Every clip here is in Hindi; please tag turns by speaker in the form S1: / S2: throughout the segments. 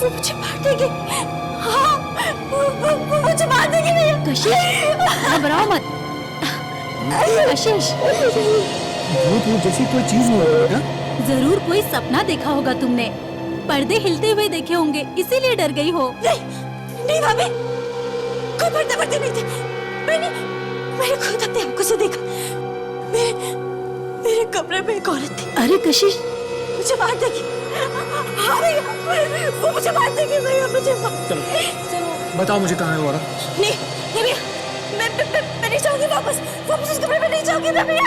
S1: वो मुझे मार देगी। हाँ, वो मुझे मार देगी भैया।
S2: कशिश घबराओ मत। कशिश
S3: भूत जैसी कोई चीज नहीं है बेटा।
S2: जरूर कोई सपना देखा होगा तुमने, पर्दे हिलते हुए देखे होंगे, इसीलिए डर गई हो।
S1: नहीं भाभी, कोई पर्दे नहीं थे। मैंने खुद अपने आंखों से देखा। मेरे कमरे में एक औरत थी।
S2: अरे कशिश,
S1: मुझे मार देगी। हाँ भैया, वो मुझे मार देगी भैया, मुझे
S3: चलो बताओ मुझे कहाँ है वो औरत।
S1: नहीं भैया, मैं नहीं जाऊंगी वापस उस कमरे में नहीं जाऊंगी मैं भैया,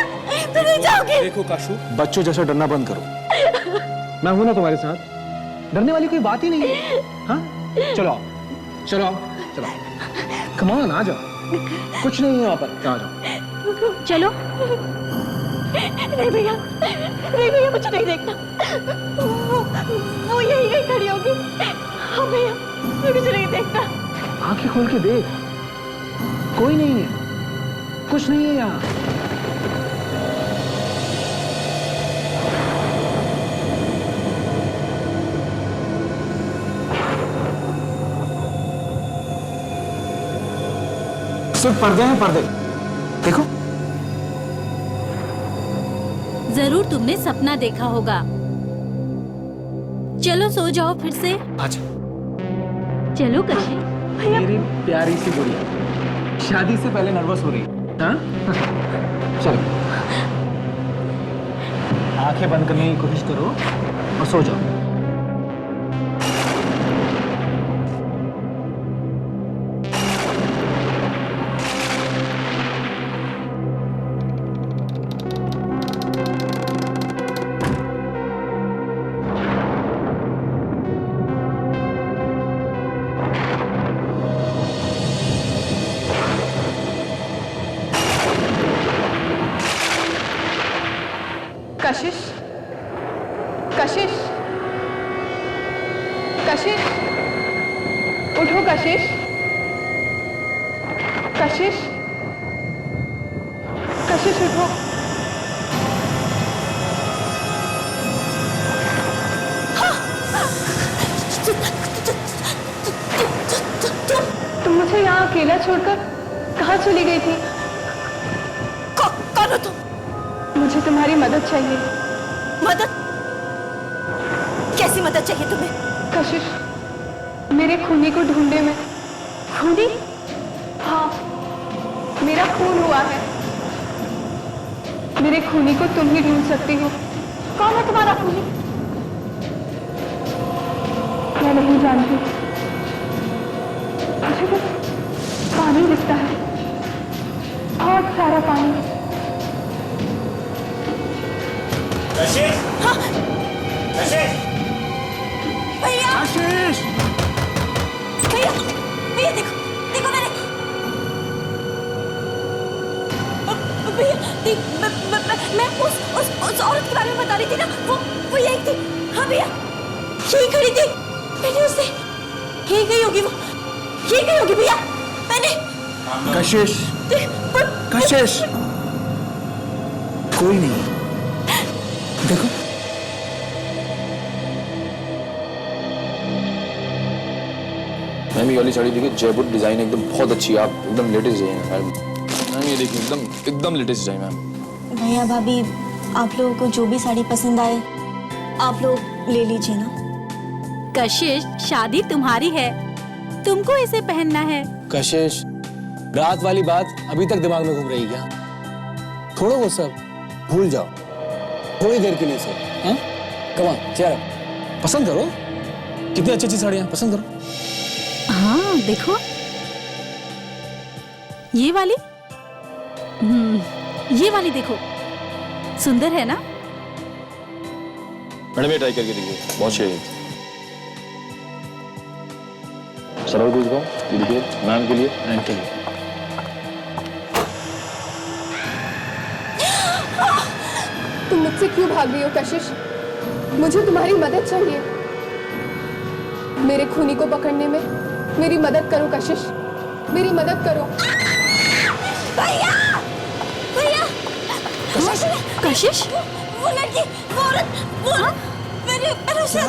S1: मैं नहीं जाऊंगी।
S3: देखो काशू, बच्चों जैसा डरना बंद करो। मैं हूं ना तुम्हारे साथ, डरने वाली कोई बात ही नहीं है। हाँ चलो चलो चलो, कम ऑन, आ जाओ, कुछ नहीं है वहां पर, आ जाओ।
S2: चलो।
S1: नहीं भैया मुझे नहीं देखना। वो यही खड़ी होगी। हाँ भैया, मुझे नहीं देखना।
S3: आंखें खोल के देख, कोई नहीं है, कुछ नहीं है यहाँ। सिर्फ पर्दे हैं, पर्दे। देखो,
S2: जरूर तुमने सपना देखा होगा। चलो सो जाओ फिर से।
S3: अच्छा।
S2: चलो कशिश।
S3: मेरी प्यारी सी गुड़िया, शादी से पहले नर्वस हो रही है, हाँ? चलो, आंखें बंद करने की कोशिश करो और सो जाओ।
S4: कशिश, कशिश, कशिश, उठो कशिश, कशिश, कशिश उठो। तुम मुझे यहाँ अकेला छोड़कर कहाँ चली गई थी?
S1: कौन हो तुम?
S4: मुझे तुम्हारी मदद चाहिए।
S1: मदद? कैसी मदद चाहिए तुम्हें?
S4: कशिश, मेरे खूनी को ढूंढने में। खूनी? हाँ, मेरा खून हुआ है। मेरे खूनी को तुम ही ढूंढ सकती हो।
S1: कौन है तुम्हारा खूनी?
S4: मैं नहीं जानती, मुझे बस पानी दिखता है, बहुत सारा पानी।
S5: कशिश!
S1: हाँ?
S5: कशिश!
S1: भैया!
S3: आशीष!
S1: भैया देखो मैंने। भैया, मैं उस औरत के बारे में बता रही थी ना, वो यही थी। हाँ भैया, यही खड़ी थी। मैंने उससे, यही गई होगी वो, यही गई होगी भैया, मैंने।
S3: कशिश! कशिश! कोई नहीं, देखो।
S6: मैम ये वाली साड़ी देखिए, जयपुर डिजाइन एकदम बहुत अच्छी है, आप एकदम लेटेस्ट डिजाइन है मैम। ये देखिए एकदम लेटेस्ट डिजाइन मैम।
S1: भैया भाभी, आप लोगों को जो भी साड़ी पसंद आए आप लोग ले लीजिए ना।
S2: कशिश, शादी तुम्हारी है, तुमको इसे पहनना है।
S7: कशिश, रात वाली बात अभी तक दिमाग में घूम रही क्या? छोड़ो वो सब, भूल जाओ थोड़ी देर के लिए सब। हाँ, कम ऑन, चेयर अप, पसंद करो, कितनी अच्छी अच्छी साड़ियां, पसंद करो।
S2: हाँ देखो, ये वाली, ये वाली देखो, सुंदर है ना?
S6: मैडम ये ट्राई करके देखिए, बहुत सही है। सरल पूछ रहा हूँ, ये देखिए मैम के लिए, मैम के लिए।
S4: तुम मुझसे क्यों भाग रही हो कशिश? मुझे तुम्हारी मदद चाहिए। मेरे खूनी को पकड़ने में मेरी मदद करो कशिश, मेरी मदद करो।
S1: भैया!
S2: कशिश,
S1: वो लड़की, वो औरत, वो मैंने उसे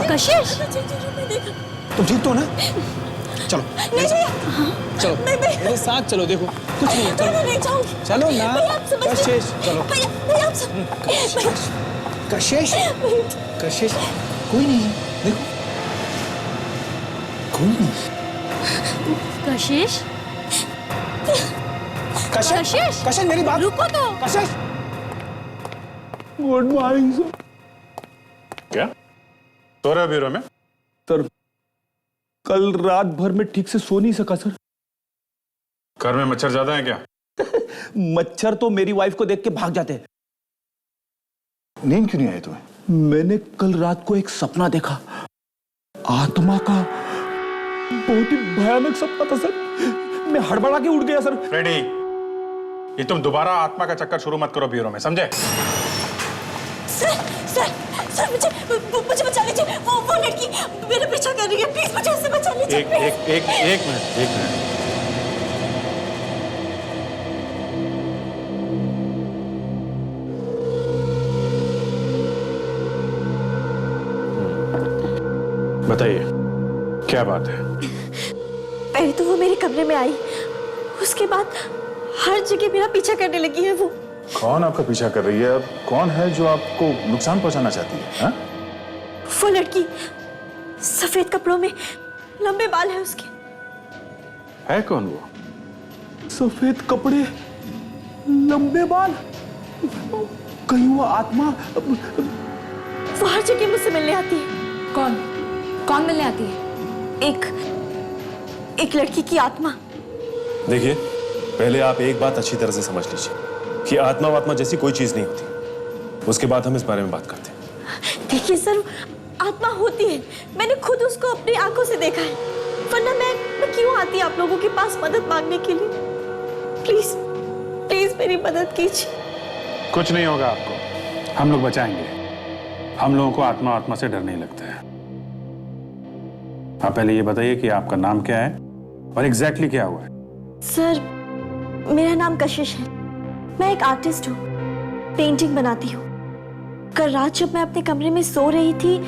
S2: कशिश,
S1: मैं देखा।
S7: तुम ठीक तो हो ना? चलो
S1: नहीं भैया,
S7: चलो मेरे साथ चलो, देखो कुछ नहीं है,
S1: मैं
S7: चलो
S1: नहीं जाऊंगी।
S7: चलो ना।
S1: भैया आप समझ
S7: कशिश चलो।
S1: भैया भैया आप समझ
S7: कशिश कशिश कोई नहीं है, देखो कोई नहीं।
S2: कशिश
S7: कशिश
S2: कशिश
S7: कशिश मेरी बात
S2: रुको तो।
S7: कशिश।
S3: Good morning sir.
S5: क्या सो रहे हो ब्यूरो में?
S3: सर कल रात भर में ठीक से सो नहीं सका सर।
S5: घर में मच्छर ज्यादा है क्या?
S3: मच्छर तो मेरी वाइफ को देख के भाग जाते हैं।
S5: नींद क्यों नहीं आई तुम्हें?
S3: मैंने कल रात को एक सपना देखा, आत्मा का। बहुत ही भयानक सपना था सर। मैं हड़बड़ा के उठ गया सर।
S5: फ्रेडी, ये तुम दोबारा आत्मा का चक्कर शुरू मत करो ब्यूरो में, समझे?
S1: सर सर सर मुझे बचा लीजिए। वो लड़की मेरा पीछा कर रही है, प्लीज मुझे उससे बचा लीजिए।
S5: एक मिनट। बताइए क्या बात है?
S1: पहले तो वो मेरे कमरे में आई, उसके बाद हर जगह मेरा पीछा करने लगी है वो।
S5: कौन आपका पीछा कर रही है? अब कौन है जो आपको नुकसान पहुंचाना चाहती है? हा?
S1: वो लड़की सफेद कपड़ों में, लंबे बाल है उसके।
S5: है कौन वो?
S3: सफेद कपड़े, लंबे बाल, कहीं वो आत्मा।
S1: वो हर जगह मुझसे मिलने आती है।
S4: कौन मिलने आती है?
S1: एक लड़की की आत्मा।
S8: देखिए, पहले आप एक बात अच्छी तरह से समझ लीजिए कि आत्मा जैसी कोई चीज नहीं होती। उसके बाद हम इस बारे में बात करते हैं।
S1: देखिए सर, आत्मा होती है, मैंने खुद उसको अपनी आंखों से देखा है। वरना मैं क्यों आती आप लोगों के पास मदद मांगने के लिए? प्लीज प्लीज मेरी मदद कीजिए।
S5: कुछ नहीं होगा आपको, हम लोग बचाएंगे। हम लोगों को आत्मा से डर नहीं लगता है। आप पहले ये बताइए कि आपका नाम क्या है और एग्जैक्टली क्या हुआ है?
S1: सर मेरा नाम कशिश है, मैं एक आर्टिस्ट हूँ, पेंटिंग बनाती हूँ। कल रात जब मैं अपने कमरे में सो रही थी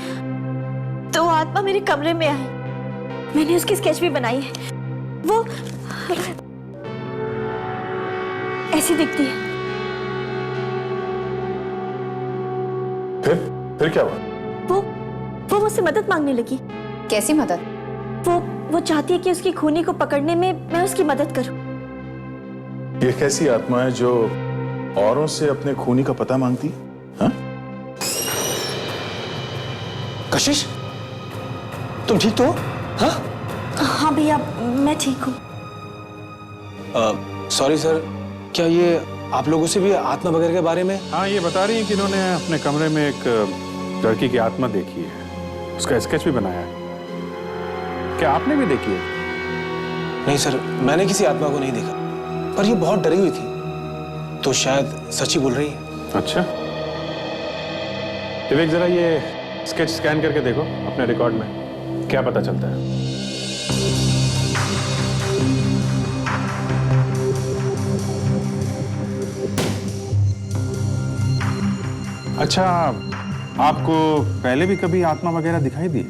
S1: तो वो आत्मा मेरे कमरे में आई। मैंने उसकी स्केच भी बनाई है। वो ऐसी दिखती है।
S5: फिर क्या हुआ?
S1: वो मुझसे मदद मांगने लगी।
S4: कैसी मदद?
S1: वो चाहती है कि उसकी खूनी को पकड़ने में मैं उसकी मदद करूं।
S5: ये कैसी आत्मा है जो औरों से अपने खूनी का पता मांगती? हाँ?
S7: कशिश तुम ठीक तो हो? हाँ
S1: हाँ भैया मैं ठीक हूँ।
S7: सॉरी सर, क्या ये आप लोगों से भी आत्मा वगैरह के बारे में?
S5: हाँ, ये बता रही हैं कि इन्होंने अपने कमरे में एक लड़की की आत्मा देखी है, उसका स्केच भी बनाया है। क्या आपने भी देखी है?
S7: नहीं सर, मैंने किसी आत्मा को नहीं देखा, पर ये बहुत डरी हुई थी, तो शायद सच ही बोल रही है।
S5: अच्छा, विवेक जरा ये स्केच स्कैन करके देखो अपने रिकॉर्ड में, क्या पता चलता है। अच्छा, आपको पहले भी कभी आत्मा वगैरह दिखाई दी?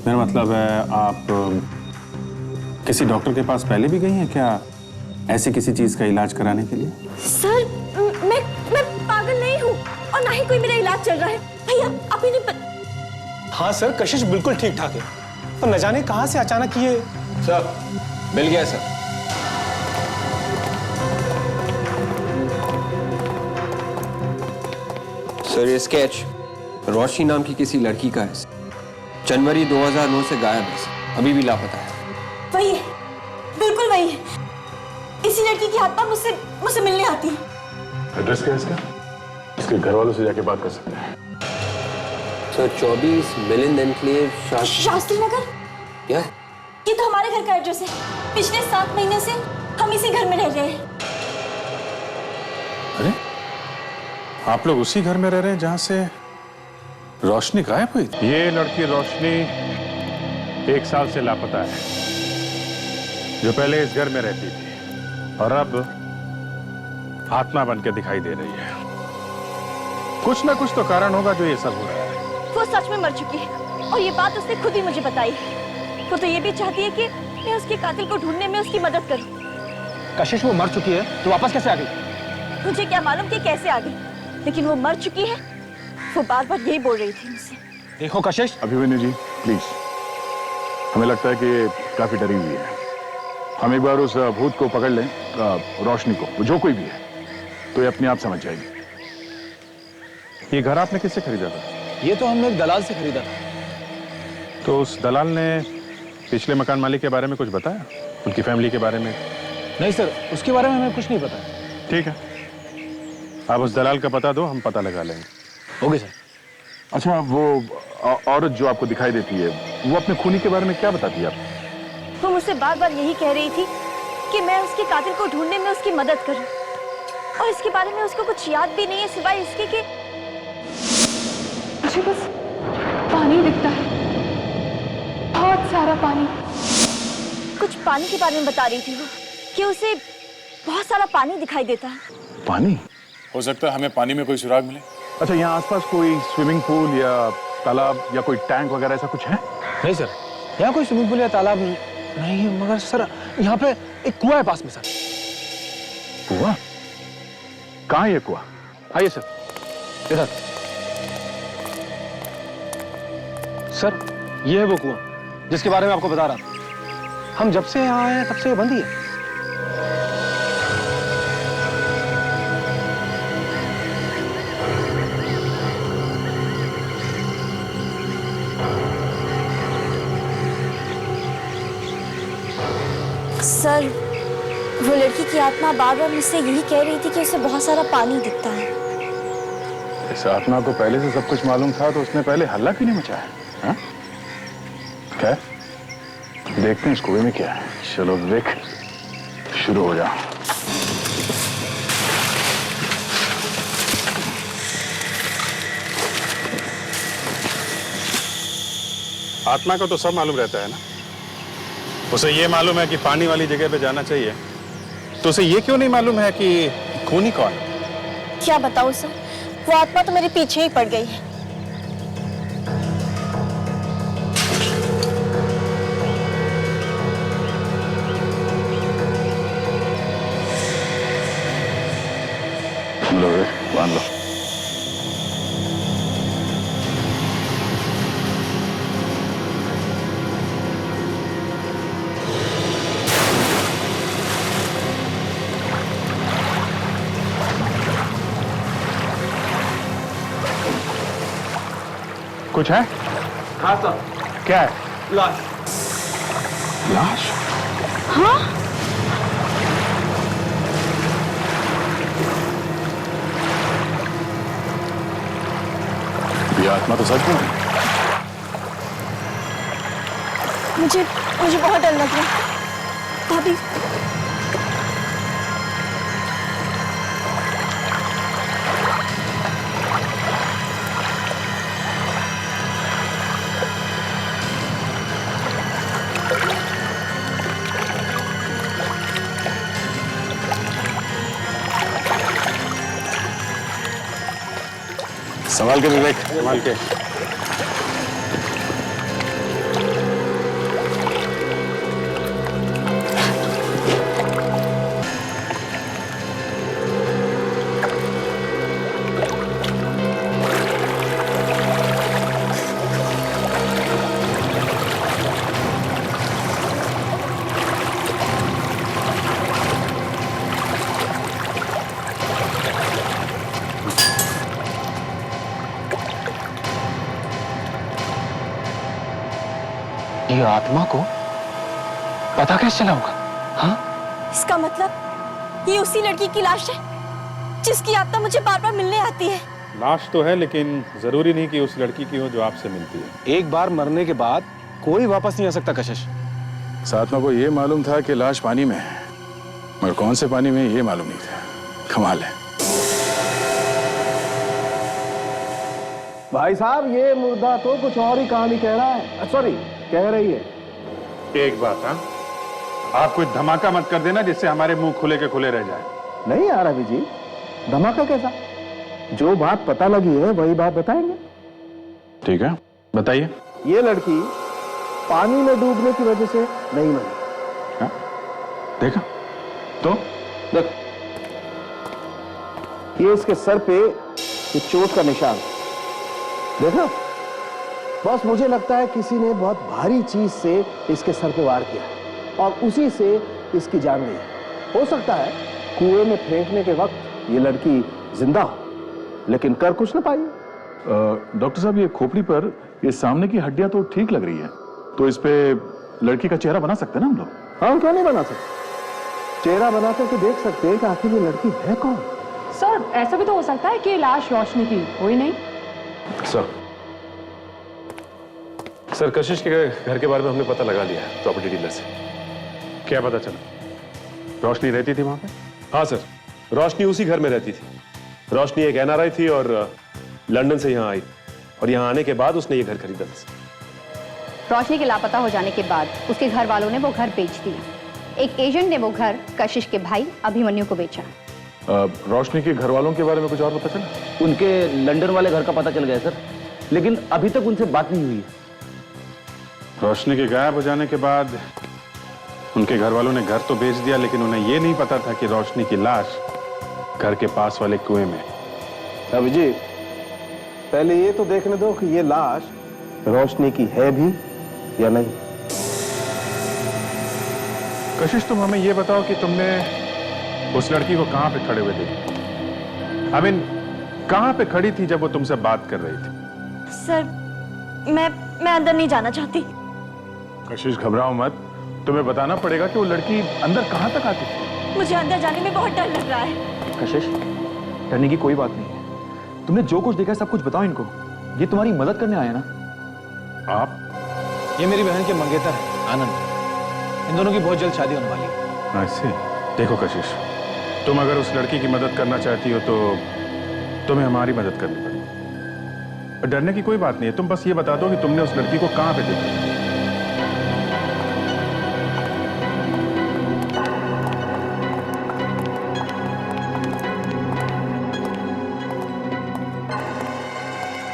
S5: मेरा मतलब है आप किसी डॉक्टर के पास पहले भी गई हैं क्या, ऐसी किसी चीज का इलाज कराने के लिए?
S1: सर मैं पागल नहीं हूँ और ना ही कोई मेरा इलाज चल रहा है। भैया आप इन्हें
S7: हाँ सर, कशिश बिल्कुल ठीक ठाक है, पर न जाने कहां से अचानक ये।
S6: सर मिल गया सर। सर ये स्केच रोशनी नाम की किसी लड़की का है। जनवरी 2009 से गायब है, अभी भी लापता है।
S1: वही है, बिल्कुल वही है। इसी लड़की की आत्मा मुझसे मिलने आती है।
S5: एड्रेस क्या है इसका? इसके घर वालों से जाके बात कर सकते हैं।
S6: Sir 24 Milind enclave
S1: Shastri Nagar.
S6: क्या?
S1: ये तो हमारे घर का एड्रेस है। पिछले 7 महीने से हम इसी घर में रह रहे हैं।
S5: अरे, आप लोग उसी घर में रह रहे हैं जहां से रोशनी गायब हुई थी? ये लड़की रोशनी 1 साल से लापता है, जो पहले इस घर में रहती थी और अब आत्मा बनकर दिखाई दे रही है। कुछ ना कुछ तो कारण होगा जो ये सब हो रहा है।
S1: वो सच में मर चुकी है और ये बात उसने खुद ही मुझे बताई। वो तो ये भी चाहती है कि मैं उसके कातिल को ढूंढने में उसकी मदद करूं।
S3: कशिश वो मर चुकी है तो वापस कैसे आ गई?
S1: मुझे क्या मालूम कि कैसे आ गई, लेकिन वो मर चुकी है। वो बार बार यही बोल रही थी मुझसे।
S3: देखो कशिश,
S5: अभिमन्यु जी प्लीज, हमें लगता है कि ये काफी डरी हुई है। हम एक बार उस भूत को पकड़ लें, रोशनी को, वो जो कोई भी है, तो ये अपने आप समझ जाएगी। ये घर आपने किससे खरीदा था?
S7: ये तो हमने एक दलाल से खरीदा था।
S5: तो उस दलाल ने पिछले मकान मालिक के बारे में कुछ बताया, उनकी फैमिली के बारे में?
S7: नहीं सर, उसके बारे में हमें कुछ नहीं पता।
S5: ठीक है, आप उस दलाल का पता दो, हम पता लगा लेंगे।
S7: Okay sir.
S5: अच्छा, वो औरत जो आपको दिखाई देती है, वो अपने खूनी के बारे में क्या बताती है आपको?
S1: वो मुझसे बार बार यही कह रही थी कि मैं उसके कातिल को ढूंढने में उसकी मदद करूं, और इसके बारे में उसको कुछ याद भी नहीं है सिवाय इसके कि
S4: मुझे बस पानी दिखता है, बहुत सारा पानी।
S1: कुछ पानी के बारे में बता रही थी वो, कि उसे बहुत सारा पानी दिखाई देता है।
S5: पानी?
S8: हो सकता है हमें पानी में कोई सुराग मिले।
S5: अच्छा, यहाँ आसपास कोई स्विमिंग पूल या तालाब या कोई टैंक वगैरह ऐसा कुछ है?
S7: नहीं सर, यहाँ कोई स्विमिंग पूल या तालाब नहीं है, मगर सर यहाँ पे एक कुआं है पास में सर।
S5: कुआं? कहाँ है ये कुआं?
S3: आइए सर, इधर। सर, ये है वो कुआं जिसके बारे में आपको बता रहा था। हम जब से यहाँ आए हैं तब से ये बंद ही है।
S1: सर, वो लड़की की आत्मा बार बार मुझसे यही कह रही थी कि उसे बहुत सारा पानी दिखता है।
S5: इस आत्मा को पहले से सब कुछ मालूम था तो उसने पहले हल्ला क्यों नहीं मचाया? हाँ? क्या? देखते हैं इस कुएं में क्या है। चलो देख, शुरू हो जा। आत्मा को तो सब मालूम रहता है ना। उसे ये मालूम है कि पानी वाली जगह पे जाना चाहिए, तो उसे ये क्यों नहीं मालूम है कि खूनी कौन है?
S1: क्या बताऊं सर, वो आत्मा तो मेरे पीछे ही पड़ गई है।
S5: लो रे, बांध लो। कुछ है?
S3: हाँ सर।
S5: क्या है?
S3: लाश।
S5: लाश?
S1: हाँ?
S5: ये आत्मा तो सच में।
S1: मुझे बहुत डर लग रहा है। भाभी,
S5: संभाल के विवेक, संभाल के।
S3: ये आत्मा को पता कैसे चला होगा? हाँ?
S1: इसका मतलब ये उसी लड़की की लाश है जिसकी आत्मा मुझे बार बार मिलने आती है।
S5: लाश तो है, लेकिन जरूरी नहीं कि उस लड़की की हो जो आपसे मिलती है।
S3: एक बार मरने के बाद कोई वापस नहीं आ सकता कशिश।
S5: इस आत्मा को ये मालूम था कि लाश पानी में है, मगर कौन से पानी में ये मालूम नहीं था। कमाल है।
S3: भाई साहब, ये मुर्दा तो कुछ और ही कहानी कह रहा है, सॉरी कह रही है।
S5: एक बात, हाँ, आप कोई धमाका मत कर देना जिससे हमारे मुंह खुले के खुले रह जाए।
S3: नहीं यार अभी जी, धमाका कैसा? जो बात पता लगी है वही बात बताएंगे।
S5: ठीक है, बताइए।
S3: ये लड़की पानी में डूबने की वजह से नहीं मरी।
S5: हाँ? देखा तो
S3: देखो, ये इसके सर पे ये चोट का निशान, देखा? बस मुझे लगता है किसी ने बहुत भारी चीज से इसके सर पे वार किया और उसी से इसकी जान गई। हो सकता है कुएं में फेंकने के वक्त ये लड़की जिंदा हो, लेकिन कर कुछ ना पाई।
S9: डॉक्टर साहब, ये खोपड़ी पर ये सामने की हड्डियां तो ठीक लग रही है, तो इस पे लड़की का चेहरा बना सकते हैं ना हम लोग?
S3: हाँ, क्यों नहीं बना सकते? चेहरा बना करके देख सकते हैं कि आखिर ये लड़की है कौन।
S10: सर, ऐसा भी तो हो सकता है कि लाश रोशनी की हो ही नहीं।
S5: सर कशिश के घर के बारे में हमने पता लगा लिया है प्रॉपर्टी डीलर से। क्या पता चला? रोशनी रहती थी वहां पे? हाँ सर, रोशनी उसी घर में रहती थी। रोशनी एक NRI थी और लंदन से यहाँ आई और यहाँ आने के बाद उसने ये घर खरीदा था।
S11: रोशनी के लापता हो जाने के बाद उसके घर वालों ने वो घर बेच दिया। एक एजेंट ने वो घर कशिश के भाई अभिमन्यु को बेचा।
S9: रोशनी के घर वालों के बारे में कुछ और पता चला?
S12: उनके लंदन वाले घर का पता चल गया सर, लेकिन अभी तक उनसे बात नहीं हुई।
S5: रोशनी के गायब हो जाने के बाद उनके घर वालों ने घर तो बेच दिया, लेकिन उन्हें यह नहीं पता था कि रोशनी की लाश घर के पास वाले कुएं में।
S3: अभिजीत, पहले ये तो देखने दो कि ये लाश रोशनी की है भी या नहीं।
S5: कशिश, तुम हमें यह बताओ कि तुमने उस लड़की को कहां पे खड़े हुए देखा? आई मीन, कहां पे खड़ी थी जब वो तुमसे बात कर रही थी?
S1: सर, मैं अंदर नहीं जाना चाहती।
S5: कशिश, घबराओ मत, तुम्हें बताना पड़ेगा कि वो लड़की अंदर कहां तक आती थी।
S1: मुझे अंदर जाने में बहुत डर लग रहा है।
S12: कशिश, डरने की कोई बात नहीं है। तुमने जो कुछ देखा है सब कुछ बताओ इनको। ये तुम्हारी मदद करने आए ना।
S5: आप?
S7: ये मेरी बहन के मंगेतर है आनंद। इन दोनों की बहुत जल्द शादी होने वाली है।
S5: ऐसे देखो कशिश, तुम अगर उस लड़की की मदद करना चाहती हो तो तुम्हें हमारी मदद करनी पड़ेगी। डरने की कोई बात नहीं है, तुम बस ये बता दो कि तुमने उस लड़की को कहां पे देखा।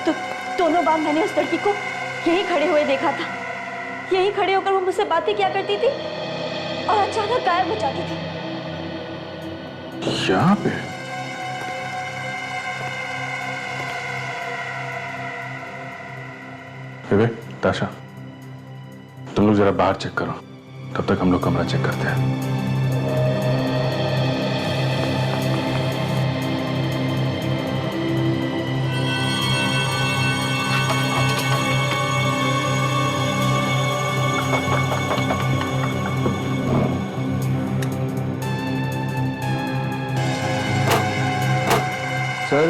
S1: तो दोनों बार मैंने उस लड़की को यहीं खड़े हुए देखा था। यहीं खड़े होकर वो मुझसे बातें किया करती थी और अचानक गायब हो जाती थी।
S5: यहाँ पे? विवेक, ताशा, तुम लोग जरा बाहर चेक करो, तब तक हम लोग कमरा चेक करते हैं।
S12: सर,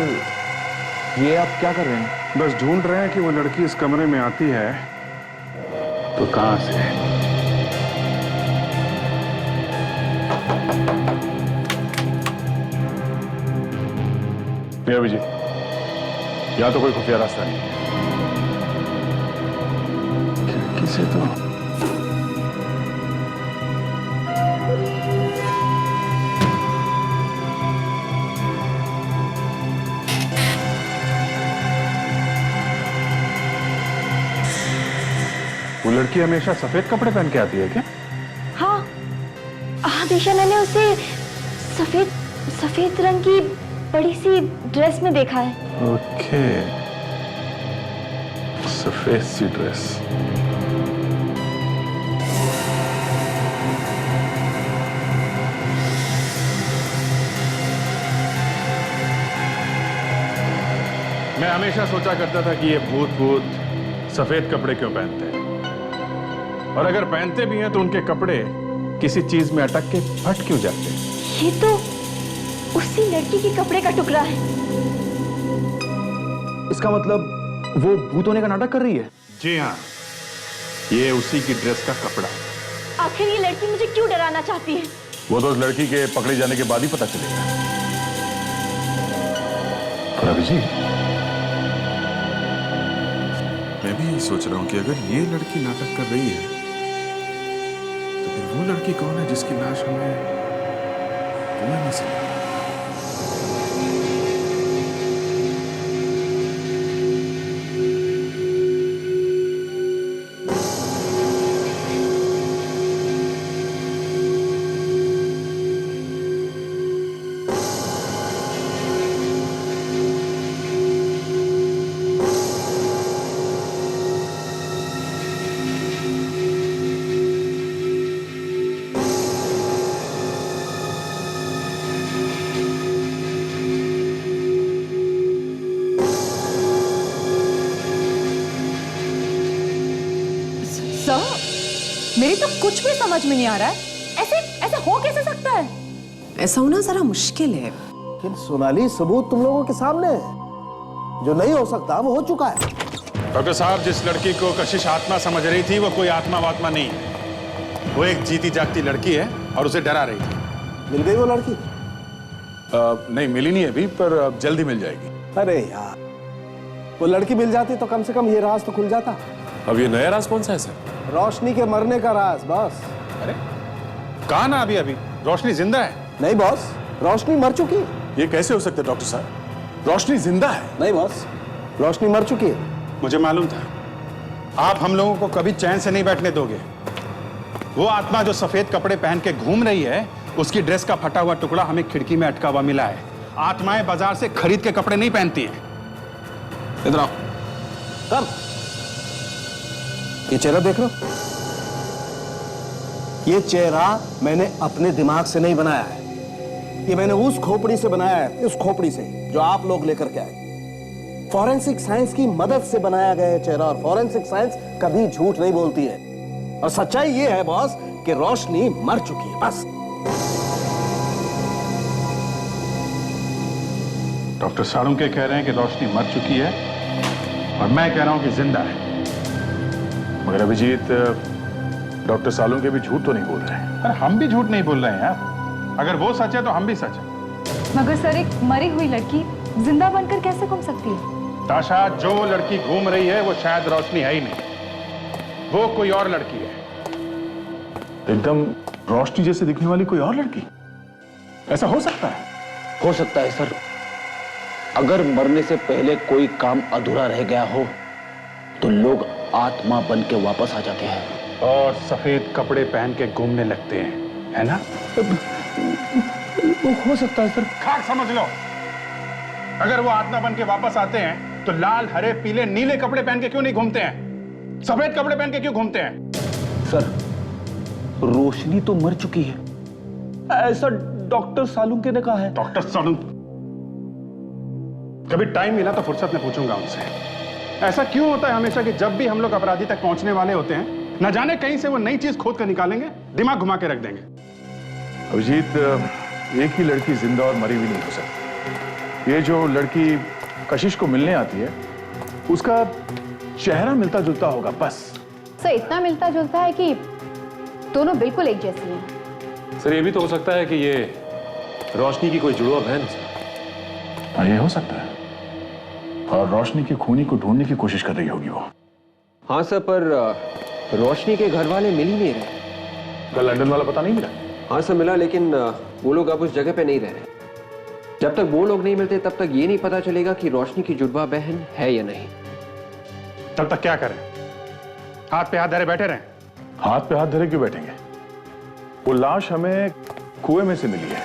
S12: ये आप क्या कर रहे हैं?
S5: बस ढूंढ रहे हैं कि वो लड़की इस कमरे में आती है तो कहां से। नहीं अभिजीत, यहां तो कोई खुफिया रास्ता नहीं है। खिड़की से तो वो लड़की हमेशा सफेद कपड़े पहन के आती है क्या?
S1: हाँ, हमेशा मैंने उसे सफेद रंग की बड़ी सी ड्रेस में देखा है।
S5: ओके, सफेद सी ड्रेस। मैं हमेशा सोचा करता था कि ये भूत सफेद कपड़े क्यों पहनते हैं, और अगर पहनते भी हैं तो उनके कपड़े किसी चीज में अटक के फट क्यों जाते हैं।
S1: ये तो उसी लड़की के कपड़े का टुकड़ा है।
S12: इसका मतलब वो भूत होने का नाटक कर रही है?
S5: जी हाँ, ये उसी की ड्रेस का कपड़ा है।
S1: आखिर ये लड़की मुझे क्यों डराना चाहती है?
S5: वो तो उस लड़की के पकड़े जाने के बाद ही पता चलेगा। और अभिजीत, मैं भी यही सोच रहा हूं कि अगर ये लड़की नाटक कर रही है तो फिर वो लड़की कौन है जिसकी लाश हमें कुएं में से मिली?
S10: मुझे तो कुछ भी समझ में नहीं आ रहा है। ऐसे ऐसे हो कैसे सकता है?
S13: ऐसा होना जरा मुश्किल है।
S14: लेकिन सोनाली, सबूत तुम लोगों के सामने है। जो नहीं हो सकता वो हो चुका है।
S5: डॉक्टर साहब, जिस लड़की को कशिश आत्मा समझ रही थी वो कोई आत्मा वात्मा नहीं है। वो एक जीती जागती लड़की है और उसे डरा रही थी।
S14: मिल गई वो लड़की?
S8: नहीं मिली नहीं अभी, पर अब जल्दी मिल जाएगी।
S14: अरे यार, वो लड़की मिल जाती तो कम से कम ये राज तो खुल जाता।
S8: अब ये नया राज कौन सा है सर?
S14: रोशनी के मरने का राज बॉस।
S5: अरे कहा ना अभी अभी रोशनी जिंदा है।
S14: नहीं बॉस, रोशनी मर चुकी है।
S8: ये कैसे हो सकता है डॉक्टर साहब? रोशनी जिंदा है।
S14: नहीं बॉस, रोशनी मर चुकी है।
S5: मुझे मालूम था आप हम लोगों को कभी चैन से नहीं बैठने दोगे। वो आत्मा जो सफेद कपड़े पहन के घूम रही है, उसकी ड्रेस का फटा हुआ टुकड़ा हमें खिड़की में अटका हुआ मिला है। आत्माएं बाजार से खरीद के कपड़े नहीं पहनती हैं।
S14: इधर आओ। कब? ये चेहरा देख रहे हो? ये चेहरा मैंने अपने दिमाग से नहीं बनाया है। ये मैंने उस खोपड़ी से बनाया है, उस खोपड़ी से जो आप लोग लेकर के आए। फॉरेंसिक साइंस की मदद से बनाया गया है चेहरा, और फॉरेंसिक साइंस कभी झूठ नहीं बोलती है। और सच्चाई ये है बॉस कि रोशनी मर चुकी है, बस।
S5: डॉक्टर साळुंके कह रहे हैं कि रोशनी मर चुकी है और मैं कह रहा हूं कि जिंदा है।
S8: मगर अभिजीत, डॉक्टर सालुंके भी झूठ तो नहीं बोल रहे हैं।
S5: अरे हम भी झूठ नहीं बोल रहे हैं यार। अगर वो सच है तो हम भी सच है।
S10: मगर सर, एक मरी हुई लड़की जिंदा बनकर कैसे घूम सकती है?
S5: ताशा, जो लड़की घूम रही है वो शायद रोशनी है ही नहीं, वो कोई और लड़की है।
S8: एकदम रोशनी जैसे दिखने वाली कोई और लड़की? ऐसा हो सकता है?
S15: हो सकता है सर। अगर मरने से पहले कोई काम अधूरा रह गया हो तो लोग आत्मा बन के वापस आ जाते हैं
S5: और सफेद कपड़े पहन के घूमने लगते हैं, है ना?
S15: वो हो सकता है सर।
S5: खाक समझ लो। अगर वो आत्मा बन के वापस आते हैं तो लाल, हरे, पीले, नीले कपड़े पहन के क्यों नहीं घूमते हैं? सफेद कपड़े पहन के क्यों घूमते हैं?
S15: सर, रोशनी तो मर चुकी है, ऐसा डॉक्टर सालुंके ने कहा है।
S5: डॉक्टर सालुंके? कभी टाइम मिला तो फुर्सत में पूछूंगा उनसे। ऐसा क्यों होता है हमेशा कि जब भी हम लोग अपराधी तक पहुंचने वाले होते हैं, न जाने कहीं से वो नई चीज खोद कर निकालेंगे, दिमाग घुमा के रख देंगे।
S8: अभिजीत, एक ही लड़की जिंदा और मरी हुई नहीं हो सकती। ये जो लड़की कशिश को मिलने आती है, उसका चेहरा मिलता जुलता होगा, बस।
S11: सर, इतना मिलता जुलता है कि दोनों बिल्कुल एक जैसी हैं।
S8: सर, ये भी तो हो सकता है कि ये रोशनी की कोई जुड़वा बहन हो। हाँ, ये हो सकता है। और रोशनी की खूनी को ढूंढने की कोशिश कर रही होगी वो।
S6: हाँ सर, पर रोशनी के घर वाले मिल ही नहीं रहे।
S8: कल लंदन वाला पता नहीं मिला?
S6: हाँ सर, मिला, लेकिन वो लोग अब उस जगह पे नहीं रह रहे। जब तक वो लोग नहीं मिलते तब तक ये नहीं पता चलेगा कि रोशनी की जुड़वा बहन है या नहीं।
S5: तब तक क्या करें? हाथ पे हाथ धरे बैठे रहें?
S8: हाथ पे हाथ धरे क्यों बैठेंगे? वो लाश हमें कुएं में से मिली है,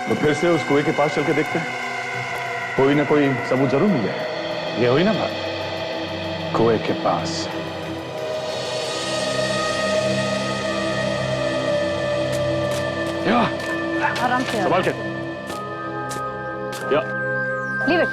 S8: तो फिर से उस कुएं के पास चल के देखते हैं। कोई ना कोई सबूत जरूर मिल जाएगा।
S5: ये हुई ना बात, कुएं के पास।
S11: आराम से
S8: संभाल के। या।
S11: Leave it.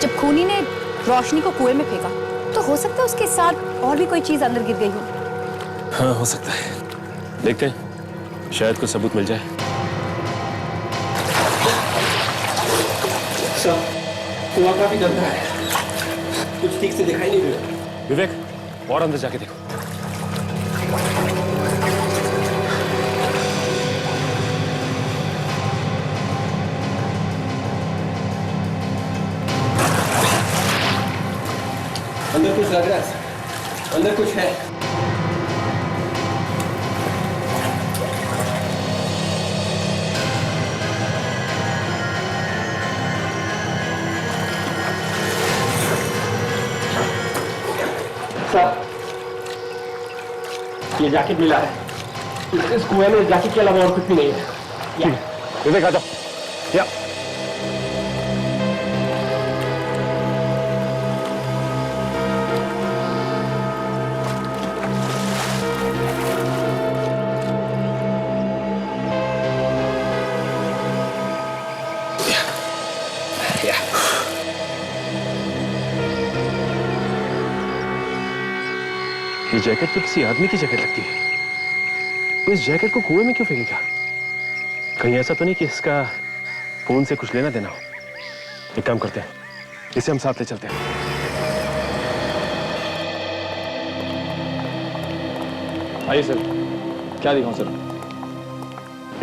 S1: जब खूनी ने रोशनी को कुएं में फेंका तो हो सकता है उसके साथ और भी कोई चीज अंदर गिर गई हो।
S8: हाँ, हो सकता है। देखते हैं, शायद कोई सबूत मिल जाए।
S6: सर, कुआं काफी गंदा है, कुछ ठीक से दिखाई नहीं दे रहा।
S8: विवेक, और अंदर जाके देखो।
S6: अंदर कुछ लग रहा है, अंदर कुछ है।
S16: ये जैकेट मिला है। इस कुएं में जैकेट के अलावा और कुछ भी नहीं है।
S8: विवेक आ जाओ। या
S16: ये जैकेट तो किसी आदमी की जैकेट लगती है। तो इस जैकेट को कुएं में क्यों फेंकेगा? कहीं ऐसा तो नहीं कि इसका फोन से कुछ लेना देना हो? एक काम करते हैं, इसे हम साथ ले चलते हैं।
S12: आइए सर, क्या दिखाऊं सर?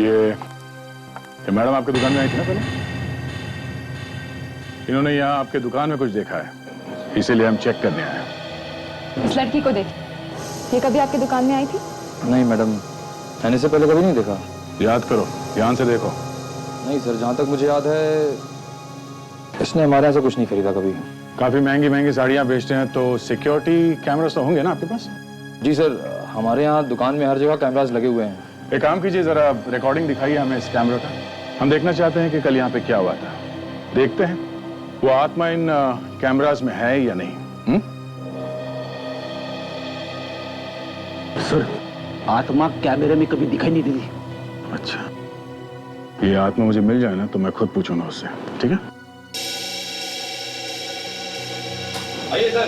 S8: ये मैडम आपकी दुकान में आई थी ना पहले? इन्होंने यहाँ आपके दुकान में कुछ देखा है, इसीलिए हम चेक करने आए हैं।
S10: इस लड़की को देख, ये कभी आपकी दुकान में आई थी?
S12: नहीं मैडम, मैंने इसे पहले कभी नहीं देखा।
S8: याद करो, ध्यान से देखो।
S12: नहीं सर, जहाँ तक मुझे याद है इसने हमारे यहाँ से कुछ नहीं खरीदा कभी।
S8: काफी महंगी महंगी साड़ियाँ बेचते हैं तो सिक्योरिटी कैमरास तो होंगे ना आपके पास?
S12: जी सर, हमारे यहाँ दुकान में हर जगह कैमरास लगे हुए हैं।
S8: एक काम कीजिए, जरा रिकॉर्डिंग दिखाइए हमें इस कैमरा का। हम देखना चाहते हैं कि कल यहाँ पे क्या हुआ था। देखते हैं वो आत्मा इन कैमरास में है या नहीं।
S15: सर, आत्मा कैमरे में कभी दिखाई नहीं देती।
S8: अच्छा, ये आत्मा मुझे मिल जाए ना तो मैं खुद पूछूंगा उससे, ठीक है?
S12: आइए सर।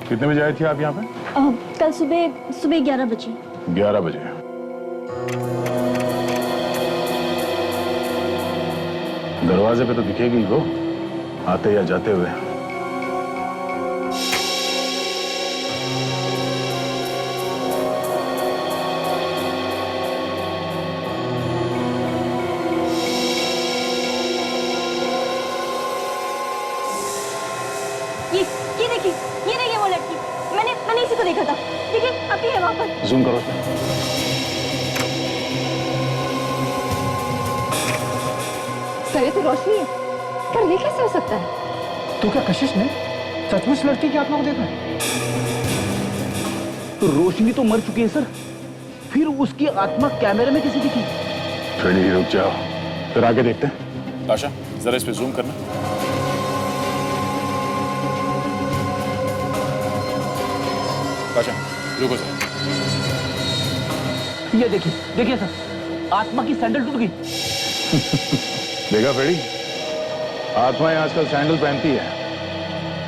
S8: कितने बजे आई थी आप यहाँ पे?
S1: कल सुबह 11 बजे।
S8: 11 बजे। दरवाजे पे तो दिखेगी वो, आते या जाते हुए।
S1: ये देखिए वो लड़की। मैंने इसी को देखा था। देखिए अभी है वहां पर।
S8: जूम करो उसमें।
S10: सर ये तो रोशनी है, पर ये कैसे हो सकता है?
S3: तो क्या कशिश ने सचमुच लड़की की आत्मा को देखा है?
S15: तो रोशनी तो मर चुकी है सर, फिर उसकी आत्मा कैमरे में कैसे दिखी?
S8: फ्रेडी रुक जाओ, फिर आगे देखते हैं। आशा जरा इस पे जूम करना। आशा रुको सर।
S15: ये देखिए सर, आत्मा की सैंडल टूट गई।
S8: देखा फ्रेडी, आत्माएं आजकल सैंडल पहनती है,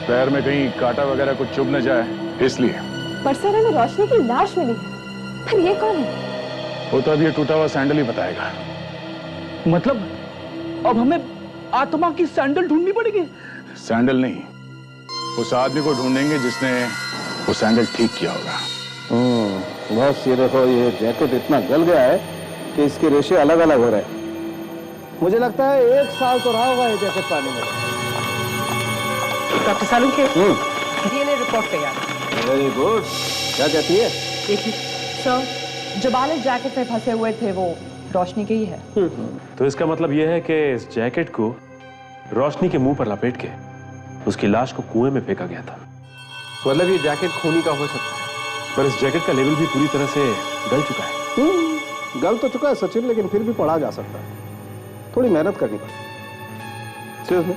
S8: पैर में कहीं कांटा वगैरह कुछ चुभ न जाए इसलिए।
S10: पर सर हमें रोशनी की लाश मिली, पर ये कौन है?
S8: वो तो अब ये टूटा हुआ सैंडल ही बताएगा।
S15: मतलब अब हमें आत्मा की सैंडल ढूंढनी पड़ेगी?
S8: सैंडल नहीं, उस आदमी को ढूंढेंगे जिसने वो सैंडल ठीक किया होगा।
S14: बस ये देखो, ये जैकेट इतना गल गया है कि इसके रेशे अलग अलग हो रहे हैं। मुझे लगता है 1 साल तो रहा होगा ये जैकेट पानी में।
S13: डॉक्टर सालुंखे, डीएनए रिपोर्ट तैयार।
S14: Very good. क्या कहती है?
S10: देखिए सर, जो बाल इस जैकेट में फंसे हुए थे वो रोशनी के ही है।
S16: तो इसका मतलब यह है कि इस जैकेट को रोशनी के मुंह पर लपेट के उसकी लाश को कुएं में फेंका गया था।
S6: मतलब ये जैकेट खूनी का हो सकता है,
S16: पर इस जैकेट का लेवल भी पूरी तरह से गल चुका है।
S14: गल तो चुका है सचिन, लेकिन फिर भी पढ़ा जा सकता है। थोड़ी मेहनत करनी पड़ेगी। Excuse me?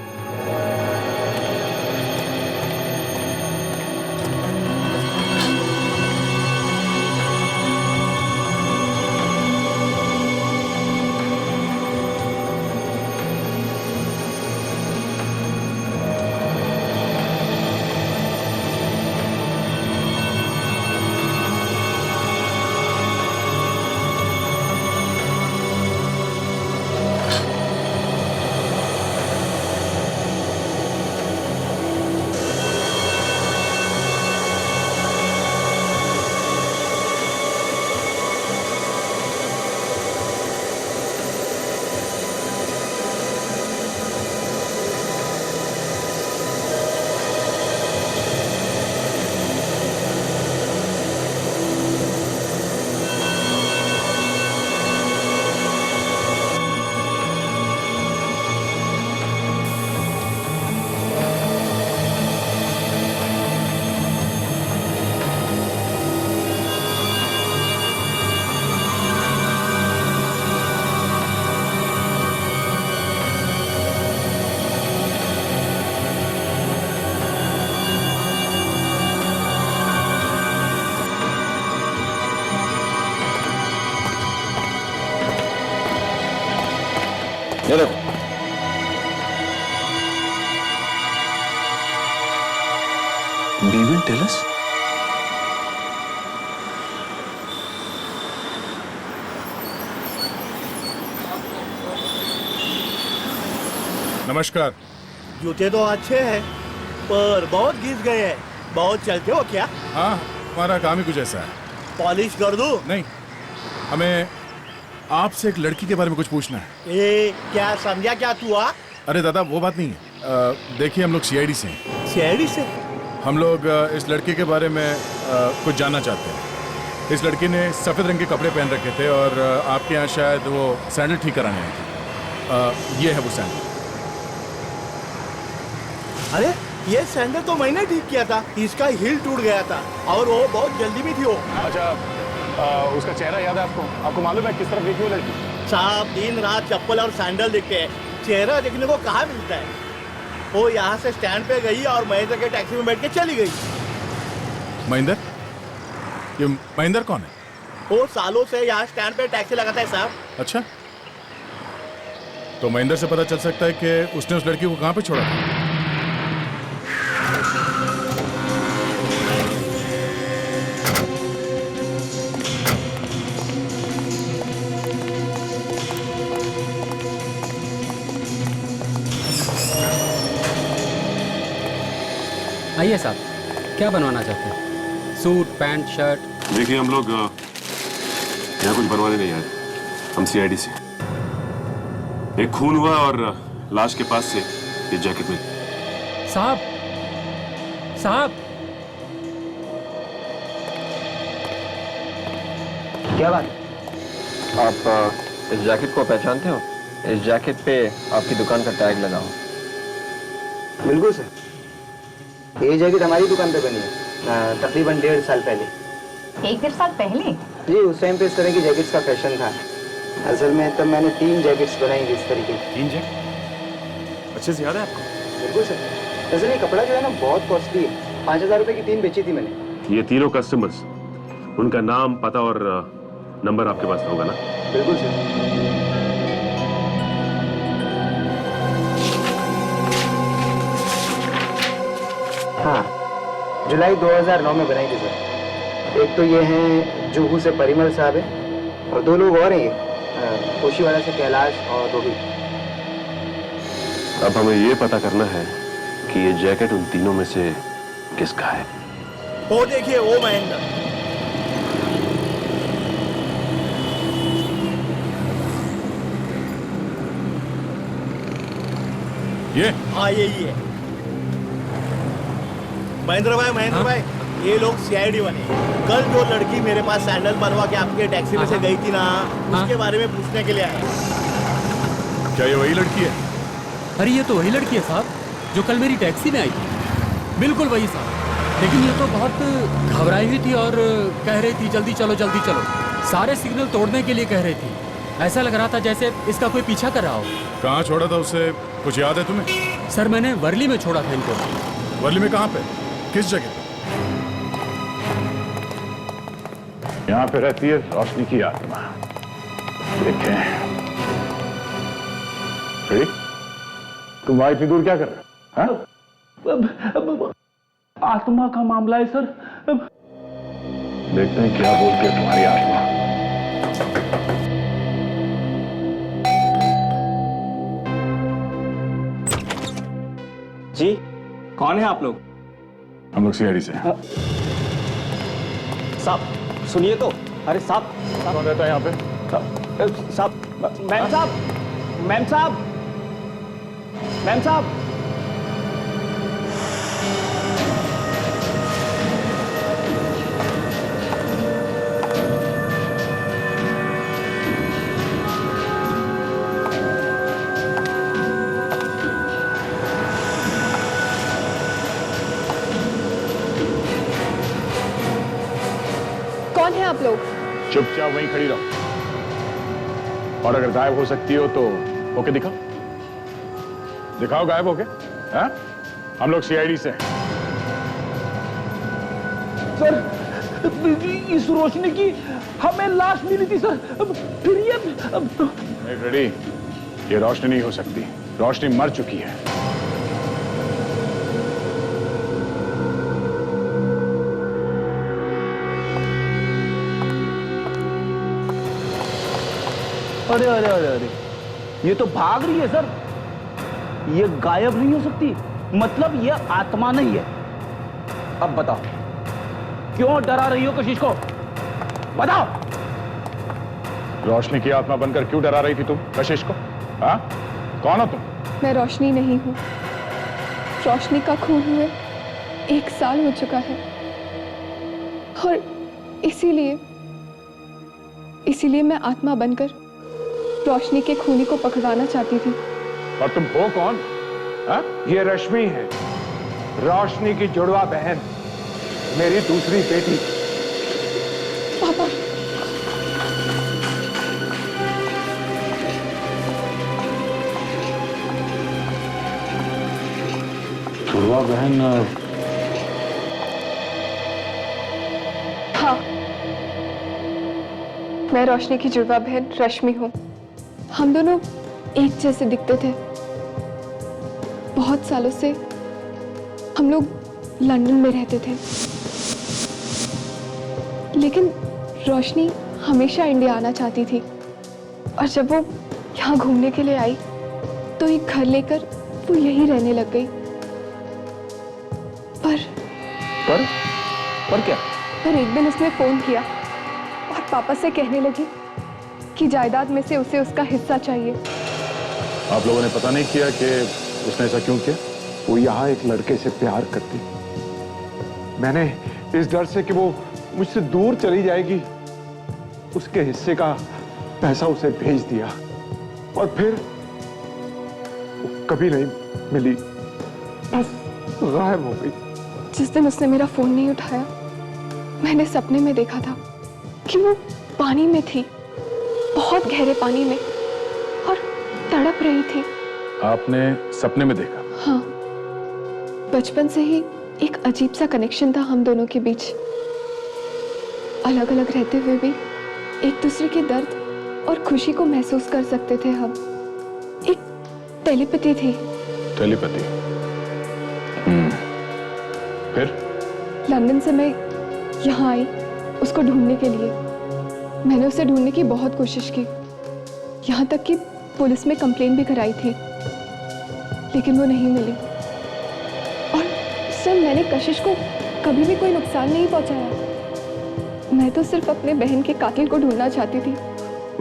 S6: ये देखो,
S5: They will tell us?
S8: नमस्कार।
S14: जूते तो अच्छे हैं पर बहुत घिस गए हैं। बहुत चलते हो क्या?
S8: हाँ, हमारा काम ही कुछ ऐसा है।
S14: पॉलिश कर दूं?
S8: नहीं, हमें आपसे एक लड़की के बारे में कुछ पूछना है।
S14: क्या समझा क्या तू?
S8: अरे दादा, वो बात नहीं है। देखिए, हम लोग सीआईडी से हैं।
S14: सीआईडी से?
S8: हम लोग इस लड़के के बारे में कुछ जानना चाहते हैं। इस लड़की ने सफ़ेद रंग के कपड़े पहन रखे थे और आपके यहाँ शायद वो सैंडल ठीक कराने आई थी। ये है वो सैंडल।
S14: अरे ये सैंडल तो मैंने ठीक किया था। इसका हील टूट गया था और वो बहुत जल्दी में थी वो।
S8: अच्छा, उसका चेहरा याद है आपको? आपको मालूम है किस तरफ देखी वो लड़की?
S14: साहब, दिन रात चप्पल और सैंडल दिखते हैं, चेहरा देखने को कहाँ मिलता है? वो यहाँ से स्टैंड पे गई और महेंद्र के टैक्सी में बैठ के चली गई।
S8: महेंद्र? ये महेंद्र कौन है?
S14: वो सालों से यहाँ स्टैंड पे टैक्सी लगाता है साहब।
S8: अच्छा, तो महेंद्र से पता चल सकता है कि उसने उस लड़की को कहाँ पे छोड़ा था।
S6: आइए साहब, क्या बनवाना चाहते हैं? Suit, pant, shirt?
S16: देखिए, हम लोग यहाँ कुछ बनवाने नहीं आए। हम सीआईडी से। एक खून हुआ और लाश के पास से ये जैकेट मिली।
S6: साहब, साहब,
S17: क्या बात?
S6: आप इस जैकेट को पहचानते हो? इस जैकेट पे आपकी दुकान का टैग लगा हो।
S17: बिल्कुल सर, ये जैकेट हमारी दुकान पे बनी है तकरीबन 1.5 साल पहले।
S11: 1-1.5 साल पहले?
S17: जी, उस टाइम पे इस तरह की जैकेट्स का फैशन था। असल में तब मैंने 3 जैकेट्स बनाई थी इस तरीके की।
S16: 3 जैकेट? अच्छे से याद है आपको?
S17: बिल्कुल सर। असल में कपड़ा जो है ना बहुत कॉस्टली है। 5000 रुपए की 3 बेची थी मैंने।
S16: ये तीनों कस्टमर्स, उनका नाम, पता और नंबर आपके पास होगा ना?
S17: बिल्कुल सर। हाँ, जुलाई 2009 में बनाई थी सर। एक तो ये हैं जुहू से परिमल साहब है और 2 लोग और हैं ये कोशीवाड़ा से कैलाश और रोहित।
S16: अब हमें ये पता करना है कि ये जैकेट उन तीनों में से किसका है।
S14: वो देखिए, वो महेंद्र।
S8: ये?
S14: हाँ, यही है। महेंद्र भाई, ये लोग सीआईडी बने। कल जो लड़की मेरे पास सैंडल बनवा के आपके टैक्सी में से गई थी ना, उसके बारे में पूछने के लिए आया।
S8: क्या ये वही लड़की है?
S6: अरे ये तो वही लड़की है साहब, जो कल मेरी टैक्सी में आई थी। बिल्कुल वही साहब, लेकिन ये तो बहुत घबराई हुई थी और कह रही थी जल्दी चलो जल्दी चलो। सारे सिग्नल तोड़ने के लिए कह रही थी। ऐसा लग रहा था जैसे इसका कोई पीछा कर रहा हो।
S8: कहाँ छोड़ा था उसे, कुछ याद है तुम्हें?
S6: सर, मैंने वर्ली में छोड़ा था इनको।
S8: वर्ली में कहाँ पे, किस जगह?
S9: यहाँ पे रहती है रोशनी की आत्मा। देखें, तुम वहां इतनी दूर क्या कर रहे हो? हाँ?
S15: आत्मा का मामला है सर।
S9: देखते हैं क्या बोलती है तुम्हारी आत्मा।
S17: जी, कौन है आप लोग?
S9: हम लोग सीआईडी से हैं।
S17: साहब सुनिए तो। अरे साहब,
S9: कौन रहता है यहाँ पे?
S17: साहब, मैम साहब, मैम साहब, मैम साहब।
S4: कौन है आप लोग?
S9: चुपचाप वहीं खड़ी रहो, और अगर गायब हो सकती हो तो होके दिखाओ। दिखाओ गायब होके। हाँ? हम लोग सीआईडी से हैं।
S15: सर, इस रोशनी की हमें लाश मिली थी सर। फिर ये
S9: रेडी, ये रोशनी नहीं हो सकती। रोशनी मर चुकी है।
S15: अरे अरे अरे अरे, ये तो भाग रही है सर। ये गायब नहीं हो सकती, मतलब ये आत्मा नहीं है। अब बताओ, क्यों डरा रही हो कशिश को? बताओ।
S9: रोशनी की आत्मा बनकर क्यों डरा रही थी तुम कशिश को? हाँ, कौन हो तुम?
S4: मैं रोशनी नहीं हूँ। रोशनी का खून हुए 1 साल हो चुका है और इसीलिए मैं आत्मा बनकर रोशनी के खूनी को पकड़वाना चाहती थी।
S9: और तुम हो कौन? हा?
S3: ये रश्मि है, रोशनी की जुड़वा बहन, मेरी दूसरी बेटी।
S4: पापा,
S9: जुड़वा बहन?
S4: हाँ, मैं रोशनी की जुड़वा बहन रश्मि हूँ। हम दोनों एक जैसे दिखते थे। बहुत सालों से हम लोग लंदन में रहते थे, लेकिन रोशनी हमेशा इंडिया आना चाहती थी और जब वो यहाँ घूमने के लिए आई तो एक घर लेकर वो यहीं रहने लग गई।
S15: पर क्या?
S4: पर एक दिन उसने फोन किया और पापा से कहने लगी कि जायदाद में से उसे उसका हिस्सा चाहिए।
S9: आप लोगों ने पता नहीं किया कि उसने ऐसा क्यों किया?
S3: वो यहाँ एक लड़के से प्यार करती। मैंने इस डर से कि वो मुझसे दूर चली जाएगी, उसके हिस्से का पैसा उसे भेज दिया और फिर वो कभी नहीं मिली, बस गायब हो गई।
S4: जिस दिन उसने मेरा फोन नहीं उठाया, मैंने सपने में देखा था कि वो पानी में थी, बहुत गहरे पानी में, और तड़प रही थी।
S9: आपने सपने में देखा?
S4: हाँ, बचपन से ही एक अजीब सा कनेक्शन था हम दोनों के बीच। अलग अलग रहते हुए भी एक दूसरे के दर्द और खुशी को महसूस कर सकते थे हम। एक टेलीपैथी थी।
S9: टेलीपैथी? फिर?
S4: लंदन से मैं यहाँ आई उसको ढूंढने के लिए। मैंने उसे ढूंढने की बहुत कोशिश की, यहाँ तक कि पुलिस में कंप्लेन भी कराई थी, लेकिन वो नहीं मिली। और सर, मैंने कशिश को कभी भी कोई नुकसान नहीं पहुंचाया। मैं तो सिर्फ अपने बहन के कातिल को ढूंढना चाहती थी।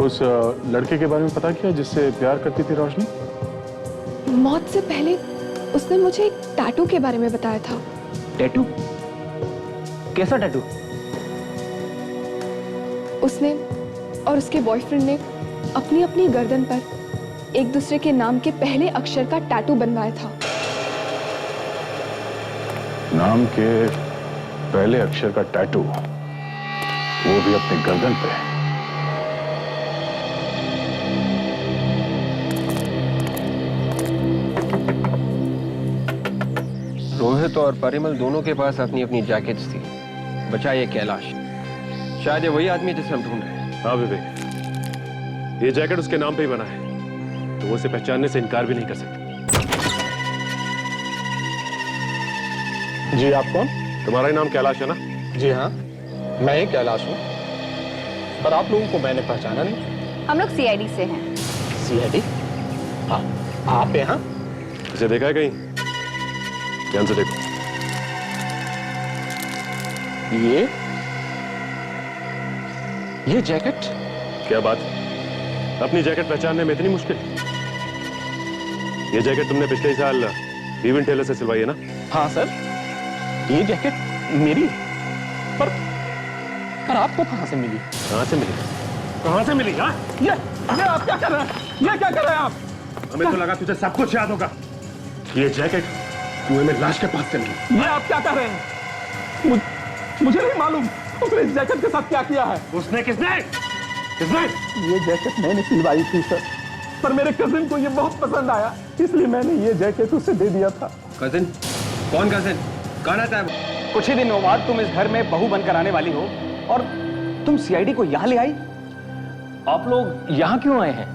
S9: उस लड़के के बारे में पता किया जिससे प्यार करती थी रोशनी?
S4: मौत से पहले उसने मुझे एक टैटू के बारे में बताया था।
S15: टैटू? कैसा टैटू?
S4: उसने और उसके बॉयफ्रेंड ने अपनी अपनी गर्दन पर एक दूसरे के नाम के पहले अक्षर का टैटू बनवाया था।
S9: नाम के पहले अक्षर का टैटू, वो भी अपनी गर्दन पे?
S18: रोहित और परिमल दोनों के पास अपनी अपनी जैकेट्स थी। बचा ये कैलाश, शायद ये वही आदमी जिसे हम ढूंढ रहे हैं।
S16: हाँ विवेक, ये जैकेट उसके नाम पे ही बना है, तो वो उसे पहचानने से इनकार भी नहीं कर सकता।
S3: जी, आप कौन?
S16: तुम्हारा ही नाम कैलाश है ना?
S3: जी हाँ, मैं ही कैलाश हूँ, पर आप लोगों को मैंने पहचाना नहीं।
S11: हम लोग सीआईडी से हैं।
S3: सीआईडी? हाँ, आप यहाँ?
S16: इसे देखा है कहीं? ध्यान से देखो।
S3: ये जैकेट?
S16: क्या बात, अपनी जैकेट पहचानने में इतनी मुश्किल? ये जैकेट तुमने पिछले साल इवेंट टेलर से सिलवाई है ना?
S3: हाँ सर, ये जैकेट मेरी, पर आपको कहाँ से मिली?
S16: कहाँ से मिली?
S3: कहाँ से मिली? हाँ? ये आप क्या कर रहे हैं? ये क्या कर रहे हैं आप?
S16: हमें तो लगा तुझे सब कुछ याद होगा। ये जैकेट कुएं में लाश के पास से मिली।
S3: ये आप क्या कर रहे हैं? मुझे नहीं मालूम उसने इस जैकेट के साथ क्या किया है।
S16: उसने? किसने?
S3: ये जैकेट मैंने सिलवाई थी सर, पर मेरे कजिन को ये बहुत पसंद आया, इसलिए मैंने ये जैकेट उसे दे दिया था।
S18: कजिन? कौन कजिन? कहाँ रहता है वो?
S17: कुछ ही दिनों बाद तुम इस घर में बहू बनकर आने वाली हो और तुम सीआईडी को यहाँ ले आई। आप लोग यहाँ क्यों आए हैं?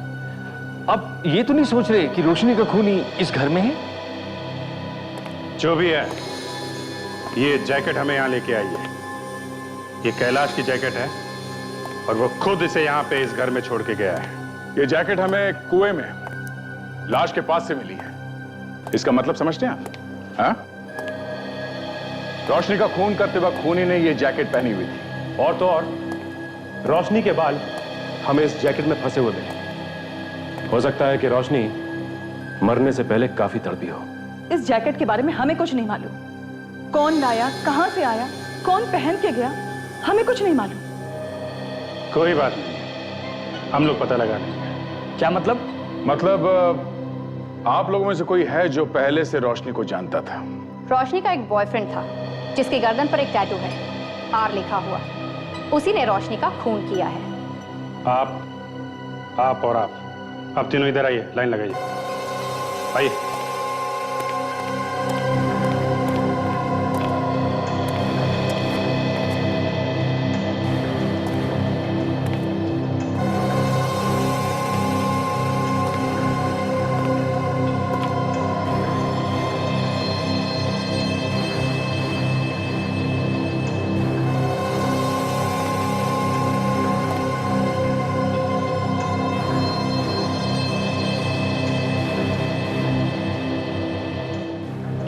S16: अब ये तो नहीं सोच रहे कि रोशनी का खून ही इस घर में है?
S5: जो भी है, ये जैकेट हमें यहां लेके आई है। ये कैलाश की जैकेट है और वो खुद इसे यहां पे इस घर में छोड़ के गया है।
S9: ये जैकेट हमें कुएं में लाश के पास से मिली है। इसका मतलब समझते हैं आप? हाँ? रोशनी का खून करते वक्त खूनी ने ये जैकेट पहनी हुई थी।
S16: और तो और रोशनी के बाल हमें इस जैकेट में फंसे हुए मिले। हो सकता है कि रोशनी मरने से पहले काफी तड़पी हो।
S10: इस जैकेट के बारे में हमें कुछ नहीं मालूम। कौन लाया, कहां से आया, कौन पहन के गया, हमें कुछ नहीं मालूम।
S5: कोई बात नहीं, हम लोग पता लगा लेंगे।
S16: क्या मतलब?
S9: मतलब आप लोगों में से कोई है जो पहले से रोशनी को जानता था?
S11: रोशनी का एक बॉयफ्रेंड था जिसकी गर्दन पर एक टैटू है, आर लिखा हुआ। उसी ने रोशनी का खून किया है।
S5: आप और आप तीनों इधर आइए, लाइन लगाइए। आइए।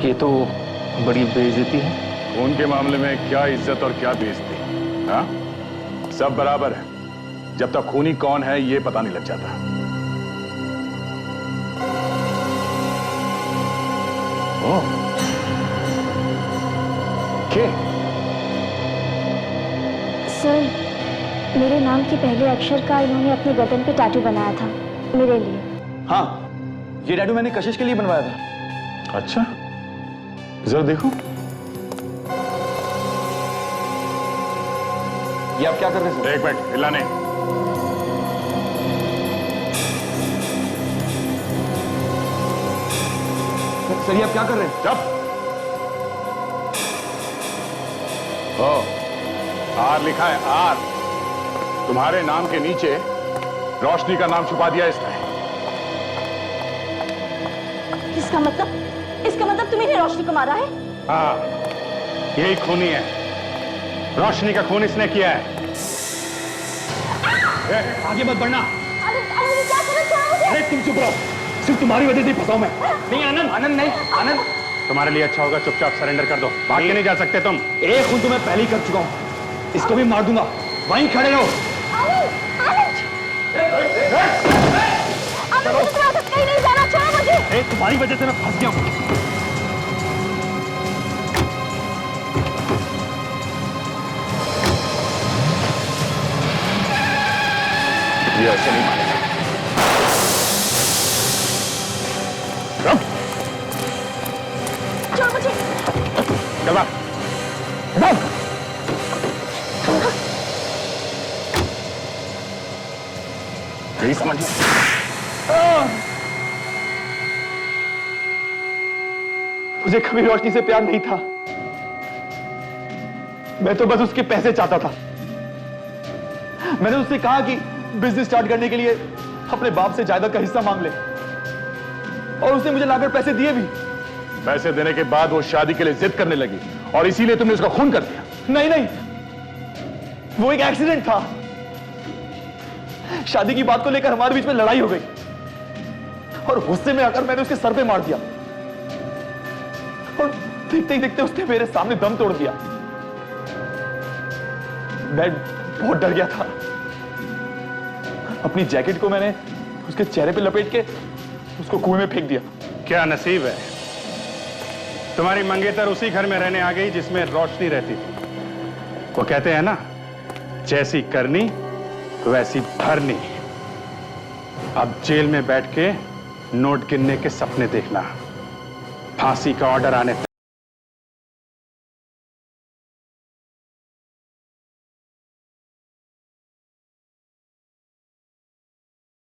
S16: ये तो बड़ी बेइज्जती है।
S9: खून के मामले में क्या इज्जत और क्या बेइज्जती? हाँ? सब बराबर है जब तक खूनी कौन है ये पता नहीं लग जाता। ओह, के?
S1: सर, मेरे नाम के पहले अक्षर का इन्होंने अपने गर्दन पे टैटू बनाया था मेरे लिए।
S12: हाँ, ये टैटू मैंने कशिश के लिए बनवाया था।
S9: अच्छा, जरा देखो।
S12: ये आप क्या कर रहे हैं सर?
S9: एक मिनट, हिला नहीं।
S12: सर ये आप क्या कर रहे हैं?
S9: चुप। ओ, आर लिखा है, आर। तुम्हारे नाम के नीचे रोशनी का नाम छुपा दिया इसने।
S1: इसका मतलब तुम्हें रोशनी को मारा है?
S5: हाँ, यही खूनी है। रोशनी का खून इसने किया है।
S16: आगे मत बढ़ना।
S1: आनंद क्या कर रहे हो?
S16: अरे तुम चुप रहो, सिर्फ तुम्हारी वजह से फंसाऊं मैं। नहीं आनंद, आनंद नहीं, आनंद।
S5: तुम्हारे लिए अच्छा होगा चुपचाप सरेंडर कर दो, भाग के नहीं जा सकते तुम।
S12: एक खून तो मैं पहले ही कर चुका हूं, इसको भी मार दूंगा। वहीं खड़े रहो।
S1: कहीं नहीं जाना, छोड़ो मुझे।
S16: तुम्हारी वजह से मैं फंस गया हूं।
S9: ये ऐसे नहीं मानेगा।
S1: छोड़ मुझे।
S9: चला। यही समझ।
S12: मुझे कभी रोशनी से प्यार नहीं था। मैं तो बस उसके पैसे चाहता था। मैंने उससे कहा कि बिजनेस स्टार्ट करने के लिए अपने बाप से जायदाद का हिस्सा मांग ले, और उसने मुझे लाकर पैसे दिए भी।
S9: पैसे देने के बाद वो शादी के लिए जिद करने लगी और इसीलिए तुमने उसका खून कर दिया।
S12: नहीं, वो एक एक्सीडेंट था। शादी की बात को लेकर हमारे बीच में लड़ाई हो गई और गुस्से में आकर मैंने उसके सर पे मार दिया, और देखते ही देखते उसने मेरे सामने दम तोड़ दिया। मैं बहुत डर गया था। अपनी जैकेट को मैंने उसके चेहरे पे लपेट के उसको कुएं में फेंक दिया।
S5: क्या नसीब है, तुम्हारी मंगेतर उसी घर में रहने आ गई जिसमें रोशनी रहती थी। वो कहते हैं ना, जैसी करनी वैसी भरनी। अब जेल में बैठ के नोट गिनने के सपने देखना। फांसी का ऑर्डर आने